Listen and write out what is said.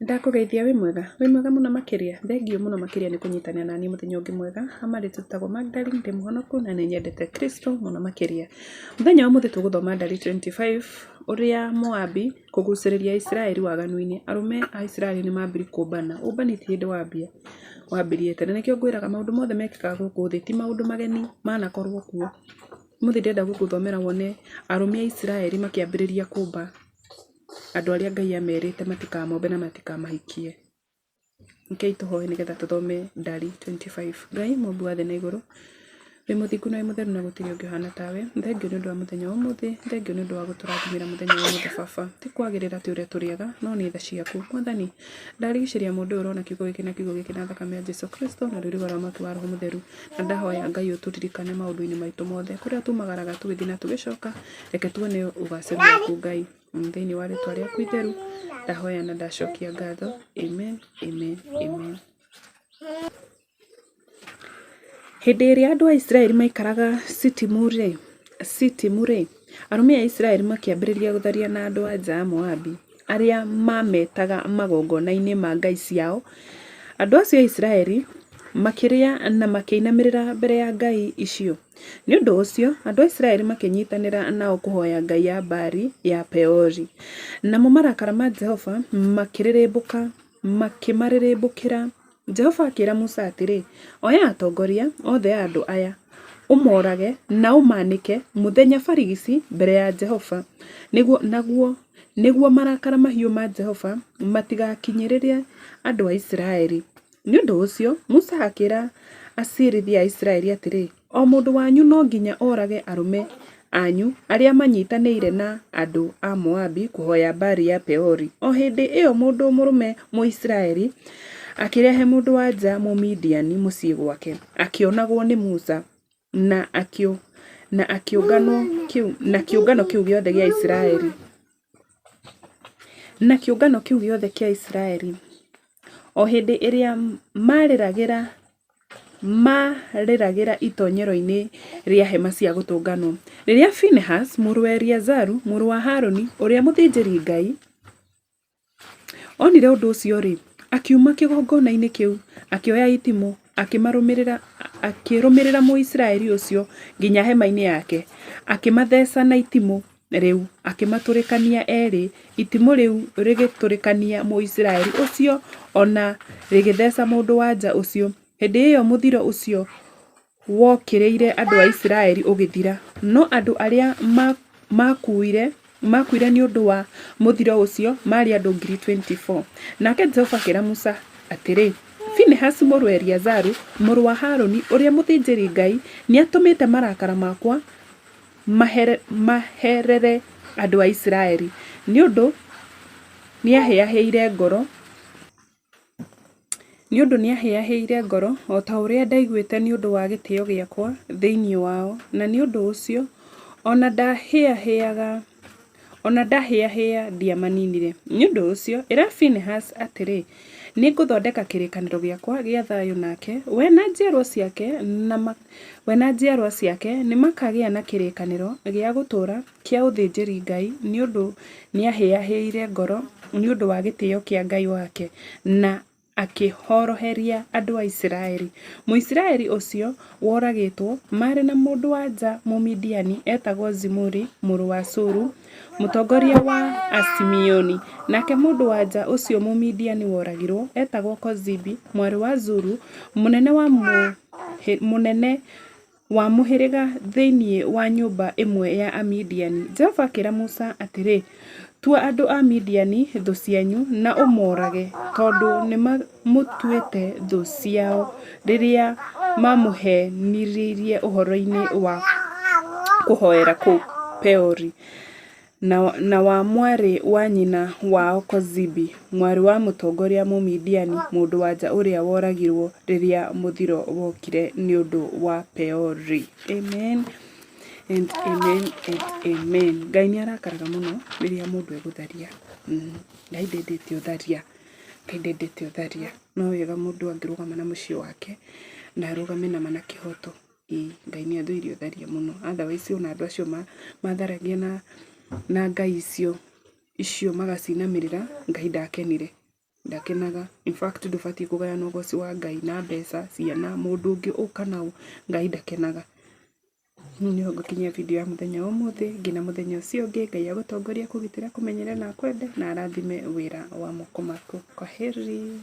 Ndakugeithia wi mwega muno makiria. Thengio muno makiria ni kunyitanira nani muthenya ungi mwega. Amari tutagwo Magdalene ndi muhonoku na ni nyendete Kristo muno makiria. Muthenya wa muthi tuguthoma Ndari 25 uria Moabi kuguciriria Israeli waganu-ini. Arume a Israeli ni mambiri kumbana. Umbani ti hindi wambirie tene. Nikio ngwiraga maundu mothe mekikaga guku thi ti maundu mageni manakorwo kuo. Muthi ndenda gukuthomera wone arume a Israeli makiambiriria kumba andu aria Ngai amerite matikamombe na matikamahikie. Nkei tuhoe nigetha tuthome Ndari 25. Ngai Mungu wa thi na iguru wi muthingu na wi mutheru na gutiri ungi hana tawe. Thengio ni undu wa muthenya wa umuthi, thengio ni undu wa guturathimira muthenya wa umuthi baba. Ti kwagirira ti uria turiaga no ni tha ciaku. Mwathani ndarigiciria mundu urona kiugo giki na kiugo giki na thakame ya Jesu Kristo na riri wa matu wa roho mutheru. Na ndahoya Ngai uturirikane maundu-ini maitu mothe kuria tumagaraga tugithi na tugicoka. Reke tuone ugaciru waku Ngai thiini wa ritwa riaku itheru. Ndahoya na ndacokia ngatho. Amen, amen, amen. Hindi iria andu a Israeli maikaraga Sitimure, arume a Israeli makiambiriria gutharia na andu a nja a Moabi aria mametaga magongona-ini ma ngai ciao. Andu acio a Israeli makiria na makiinamirira mbere ya ngai icio. Ni undu ucio andu a Israeli makinyitanira nao kuhoya ngai ya Baali ya Peori. Namo marakara ma Jehova makimaririmbukira. Jehova akira Musa atiri, oya atongoria othe a andu aya umorage na umanike muthenya barigici mbere ya Jehova niguo marakara mahiu ma Jehova matigakinyiririe andu a Israeli. Ni undu ucio Musa akira acirithia a Israeli atiri, o mundu wanyu no nginya orage arume anyu aria manyitanire na andu a Moabi kuhoya Baali ya Peori. O hindi iyo mundu murume mu Israeli akirehe mundu wa nja mu Midiani mucii gwake, akionagwo ni Musa na kiungano kiu giothe gia Israeli. Na kiungano kiu giothe kia Israeli o hindi iria mariragira itonyero-ini ria hema cia gutunganwo. Riria Phinehas muru wa Eliazaru muru wa Haroni uria muthinjiri Ngai onire undu ucio ri, akiuma kigongona-ini kiu akioya itimu akirumirira mu Israeli ucio nginya hema-ini yake, akimatheca na itimu riu akimaturikania eri. Itimu riu rigiturikania mu Israeli ucio ona rigitheca mundu wa nja ucio. Hindi iyo muthiro ucio wokiriire andu a Israeli ugithira, no andu aria makuire ni undu wa muthiro ucio mari andu 24,000. Nake Jehova akira Musa atiri, Phinehas muru wa Eliazaru muru wa Haroni uria muthinjiri Ngai ni atumite marakara makwa maherere andu a Israeli ni undu niahiahiire ngoro o ta uria ndaiguite ni undu wa gitio giakwa thiini wao. Na ni undu ucio ona ndahiahia ndiamaninire. Ni undu ucio ira Phinehas atiri, ni nguthondeka kirikaniro giakwa gia thayu nake, we na njiarwa ciake ni makagia na kirikaniro gia gutura kia uthinjiri Ngai ni undu niahiahiire ngoro ni undu wa gitio kia Ngai wake na akihoroheria andu a Israeli. Muisraeli ucio woragitwo mari na mundu wa nja mu Midiani etagwo Zimuri muru wa Suru mutongoria wa Asimioni. Nake mundu wa nja ucio mu Midiani woragirwo etagwo Kozibi mwari wa Zuru munene wa muhiriga thiini wa nyumba imwe ya Amidiani. Jehova akira Musa atiri, tua andu a Midiani thu cianyu na umorage tondu ni mutuite thu ciao riria mamuheniririe uhoro-ini wa kuhoera ku Peori na wa mwari wa nyina wao Kozibi mwari wa mutongoria mu Midiani mundu wa nja uria woragirwo riria muthiro wokire ni undu wa Peori. Amen and amen and amen. Ngai ni arakaraga muno riria mundu egutharia. Ngai ndendete utharia. No wega mundu angirugama na mucii wake na arugame na mana kihoto. Ngai ni athuirie utharia muno. Otherwise ona andu acio matharagia na ngai icio magacinamirira, Ngai ndakenire. ndakenaga. In fact ndubatiĩ kũgayana ũgoci wa Ngai na mbeca, ciana, mũndũ ũngĩ ũka naũ, Ngai ndakenaga. Nĩho ngũkinyia video ya mũthenya wa ũmũthĩ, nginya mũthenya ũcio ũngĩ, Ngai agũtongorie, kũgitĩra, kũmenyerera na akwende na arathime wĩra wa moko maku. Kwaheri.